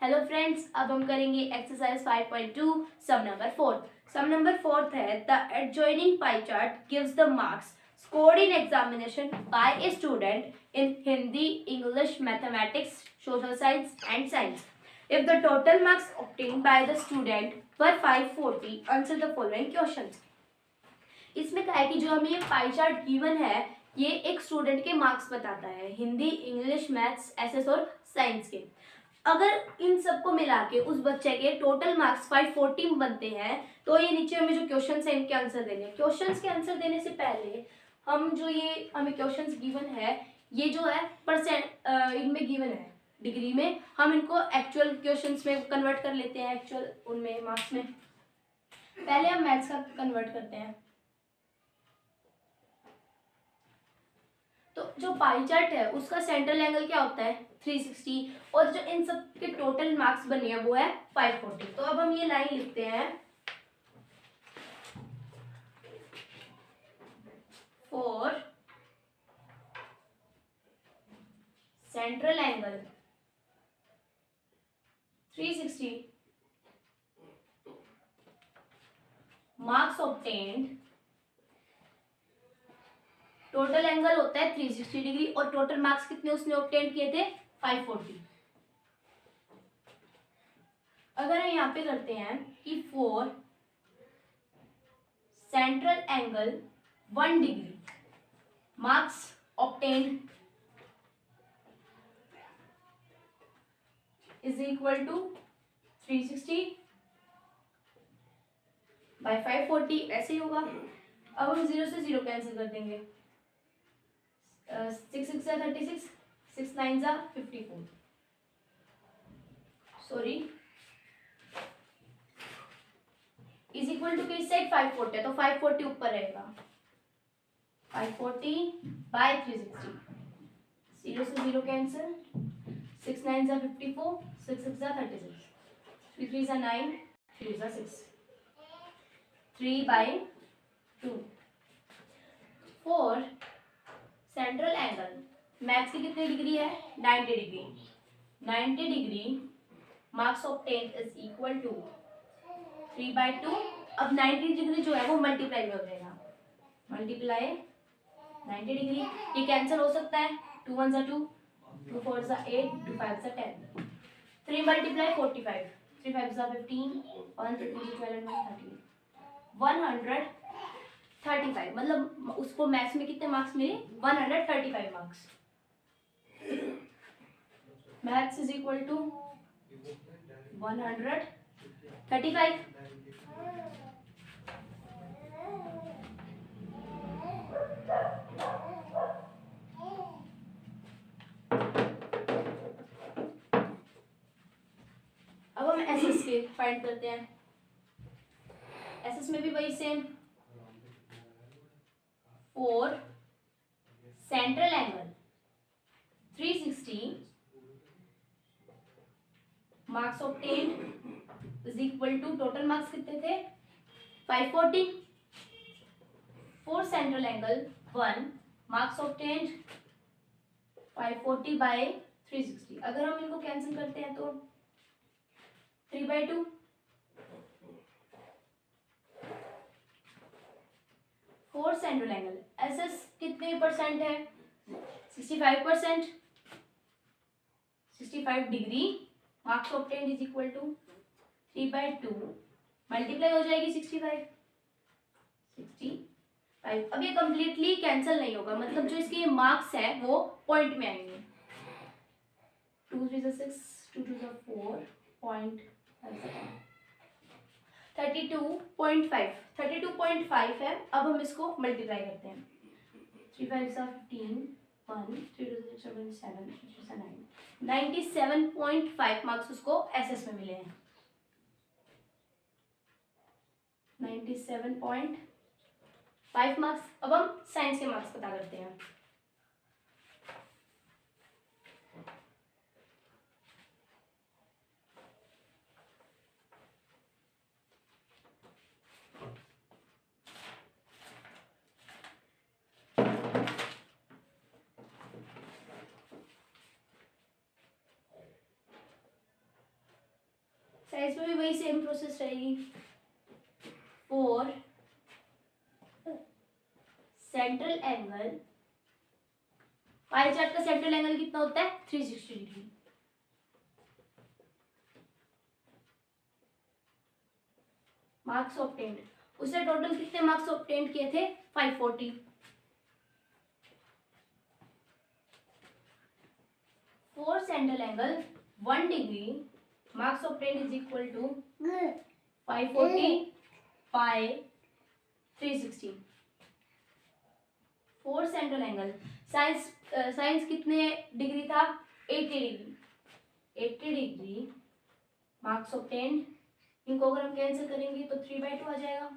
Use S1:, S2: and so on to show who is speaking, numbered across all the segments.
S1: Hello friends, अब हम करेंगे एक्सरसाइज 5.2 सम नंबर 4। सम नंबर 4 है the adjoining pie chart gives the marks scored in examination by a student in Hindi, English, mathematics, social science and science. If the total marks obtained by the student were 540, answer the following questions। इसमें क्या है कि जो हमें ये pie chart given है ये एक स्टूडेंट के मार्क्स बताता है हिंदी, इंग्लिश, मैथ्स, एसएस और साइंस के। अगर इन सबको मिला के उस बच्चे के टोटल मार्क्स 540 बनते हैं तो ये नीचे हमें जो क्वेश्चंस है इनके आंसर देने हैं। क्वेश्चंस के आंसर देने से पहले हम जो ये हमें क्वेश्चंस गिवन है ये जो है परसेंट इनमें गिवन है डिग्री में, हम इनको एक्चुअल क्वेश्चंस में कन्वर्ट कर लेते हैं, एक्चुअल उनमें मार्क्स में। पहले हम मैथ्स का कन्वर्ट करते हैं। तो जो पाई चार्ट है उसका सेंट्रल एंगल क्या होता है 360 और जो इन सब के टोटल मार्क्स बने हैं वो है 540। तो अब हम ये लाइन लिखते हैं for central angle 360 marks obtained. Total angle होता है 360 डिग्री और टोटल मार्क्स कितने उसने ऑब्टेन किए थे 540। अगर हम यहाँ पे करते हैं कि for central angle 1 degree marks obtained is equal to 360 by 540, ऐसे ही होगा। अब हम 0 से 0 कैंसिल कर देंगे। 6 6 जा 36, 6 9 जा 54, सॉरी इज इक्वल टू किस साइड 540 है तो 540 ऊपर रहेगा। 540 बाय 360, 0 से 0 कैंसिल, 6 9 जा 54, 6 6 जा 36, 3 3 जा 9, 3 जा 6, 3 by 2। For central angle maths की कितनी डिग्री है 90 degree. 90 degree marks obtained is equal to 3/2। अब 90 डिग्री जो है वो मल्टीप्लाई में हो जाएगा, मल्टीप्लाई 90 डिग्री। ये कैंसिल हो सकता है, 2 1 जा 2, 2 4 जा 8, 2 5 जा 10, 3 मल्टीप्लाई 45, 3 5 जा 15, 1 3 12 13, 135। मतलब उसको मैथ्स में कितने मार्क्स मिले 135 marks. Maths is equal to 135। अब हम एसएस के फाइंड करते हैं। एसएस में भी वही same, for central angle 360 marks obtained is equal to total marks कितने थे 540। For central angle 1 marks obtained 540 by 360। अगर हम इनको कैंसिल करते हैं तो 3/2। फोर सेंट्रल एंगल एसएस कितने परसेंट है 65%, 65 degree marks obtained is equal to 3/2 multiply हो जाएगी 65। अब ये कंप्लीटली कैंसिल नहीं होगा, मतलब जो इसके मार्क्स है वो पॉइंट में आएंगे। 2 3 जा 6, 2 2 जा 4, पॉइंट 32.5, 32.5 है। अब हम इसको मल्टीप्लाई करते हैं, 3 5 जा 15, 1 3 2 6 7 7 3 6 9, 97.5 मार्क्स उसको एसएस में मिले हैं। 97.5 मार्क्स। अब हम साइंस के मार्क्स पता करते हैं। साइंस में भी वही सेम प्रोसेस रहेगी। For central angle, pie chart का सेंट्रल एंगल कितना होता है 360 डिग्री। मार्क्स ऑब्टेन्ड, उसने टोटल कितने मार्क्स ऑब्टेन्ड किए थे 540। For central angle 1 degree, marks obtained is equal to 540 by 360। For central angle science कितने डिग्री था 80 डिग्री। 80 डिग्री मार्क्स ऑब्टेन्ड, इनको अगर हम कैंसिल करेंगे तो 3/2 आ जाएगा।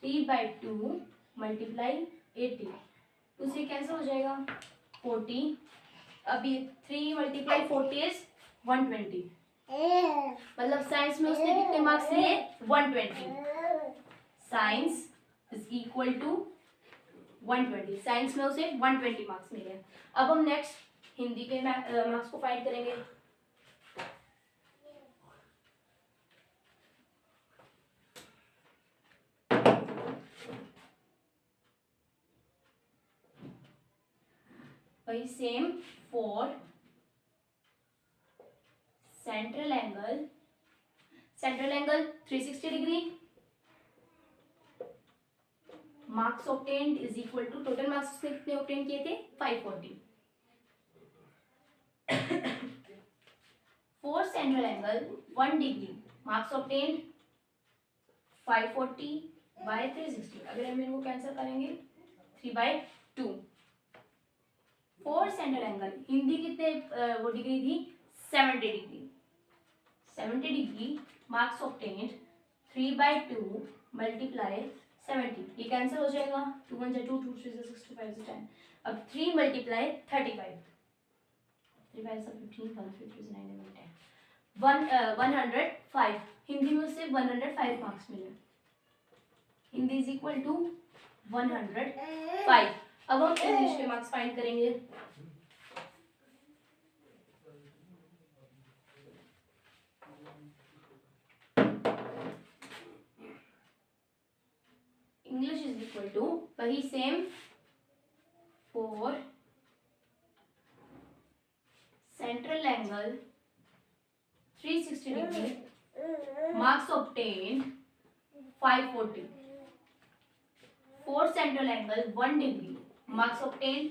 S1: 3/2 मल्टीप्लाई 80, तो से कैंसिल हो जाएगा 40। अभी 3 मल्टीप्लाई 40 इज 120, मतलब साइंस में उसने कितने मार्क्स लिए 120। Science is equal to 120, science में उसे 120 मार्क्स मिले। अब हम नेक्स्ट हिंदी के मार्क्स को फाइंड करेंगे। वही same for central angle 360 degree, marks obtained is equal to, total marks उसने कितने ऑब्टेन किए थे 540। For central angle 1 degree, marks obtained 540 by 360, अगर हम इनको कैंसिल करेंगे 3/2। फॉर सेंट्रल एंगल हिंदी कितने वो डिग्री थी 70 degree. 70 degree marks obtained 3/2 multiply 70, ये कैंसिल हो जाएगा। 2 1 2 2 3 6 2 5 10। अब 3 मल्टीप्लाई 35, 3 5 15 1 3 3 9 10 105। हिंदी में उससे 105 मार्क्स मिले। Hindi is equal to 105। अब हम इंग्लिश के मार्क्स फाइंड करेंगे। इंग्लिश इज इक्वल टू वही same for central angle 360 degree, marks obtained 540। For central angle 1 degree, marks obtained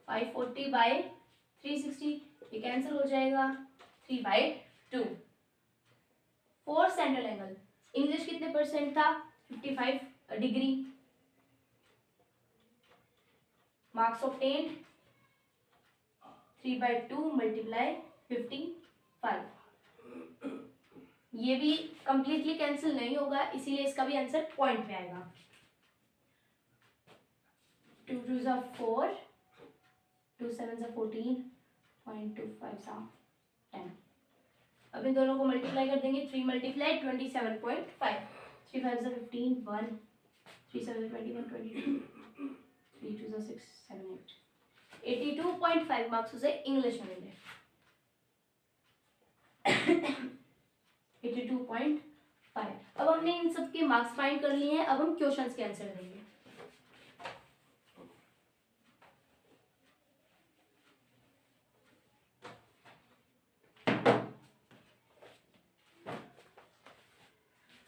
S1: 540 by 360, ये कैंसिल हो जाएगा 3/2। फॉर सेंट्रल एंगल इंग्लिश कितने परसेंट था 55 डिग्री, मार्क्स ऑब्टेन्ड 3/2 मल्टीप्लाई 55। ये भी कंप्लीटली कैंसिल नहीं होगा, इसीलिए इसका भी आंसर पॉइंट पे आएगा। 2 2 जा 4, 2 7 जा 14, 0.25 जा 10। अब इन दोनों को मल्टीप्लाई कर देंगे। 3 मल्टीप्लाई 27.5, 3 5 जा 15 1, 3 7 21 22, 3 2 जा 6 7 8, 82.5 मार्क्स उसे इंग्लिश में मिले। 82.5। अब हमने इन सब के मार्क्स फाइंड कर लिए हैं, अब हम क्वेश्चंस के आंसर देंगे।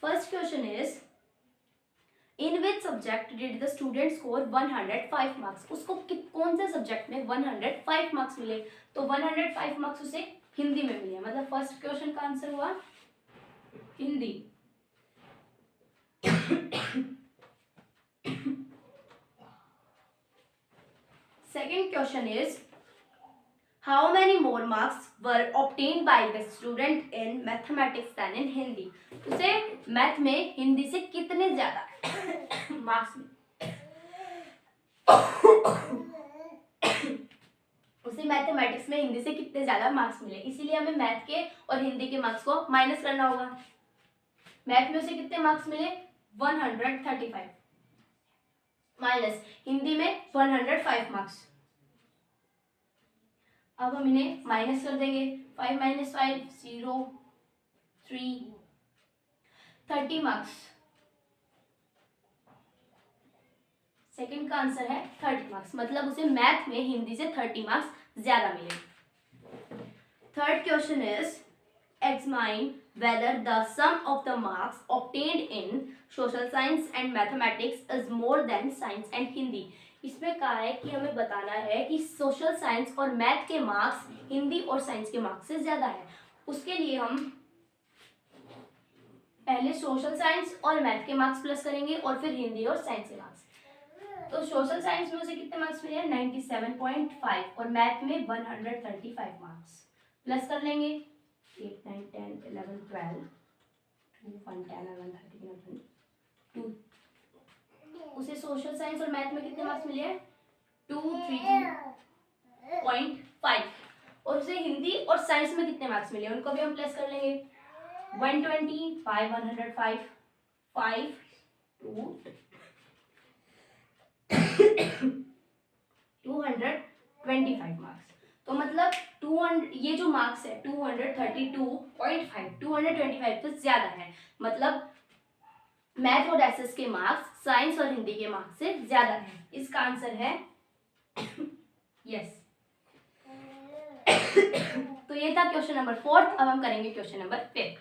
S1: First question is, in which subject did the student score 105 marks? उसको कौन से सब्जेक्ट में 105 मार्क्स मिले? तो 105 मार्क्स उसे हिंदी में मिले, मतलब फर्स्ट क्वेश्चन का आंसर हुआ Hindi. Second question is, how many more marks were obtained by the student in mathematics than in Hindi? उसे मैथ में हिंदी से कितने ज्यादा मार्क्स मिले? उसे मैथमेटिक्स में हिंदी से कितने ज्यादा मार्क्स मिले, इसीलिए हमें मैथ के और हिंदी के मार्क्स को माइनस करना होगा। मैथ में उसे कितने मार्क्स मिले 135, माइनस हिंदी में 105 मार्क्स। अब हम इन्हें माइनस कर देंगे। 5 - 5 0, 30 मार्क्स। सेकंड का आंसर है 30 मार्क्स, मतलब उसे मैथ में हिंदी से 30 मार्क्स ज्यादा मिले। Third question is examine whether the sum of the marks obtained in social science and mathematics is more than science and Hindi। इसमें कहा है कि हमें बताना है कि सोशल साइंस और मैथ के मार्क्स हिंदी और साइंस के मार्क्स से ज्यादा है। उसके लिए हम पहले सोशल साइंस और मैथ के मार्क्स प्लस करेंगे और फिर हिंदी और साइंस के मार्क्स। तो सोशल साइंस में उसे कितने मार्क्स मिले हैं? 97.5 और मैथ में 135 मार्क्स प्लस कर लेंगे। 8, 9, 10, 11, 12, 2, 1, 10, 11, 13, 2। उसे सोशल साइंस और मैथ में कितने मार्क्स मिले हैं? 232.5। और उसे हिंदी और साइंस में कितने मार्क्स मिले उनको भी हम प्लस कर लेंगे। 120, 5, 105, 5, 225 मार्क्स। तो मतलब 200, ये जो मार्क्स है 232.5, 225 से ज्यादा है। मतलब मैथ और एसएस के मार्क्स साइंस और हिंदी के मार्क्स से ज्यादा है। इसका आंसर है यस। तो ये था क्वेश्चन नंबर 4। अब हम करेंगे क्वेश्चन नंबर 5।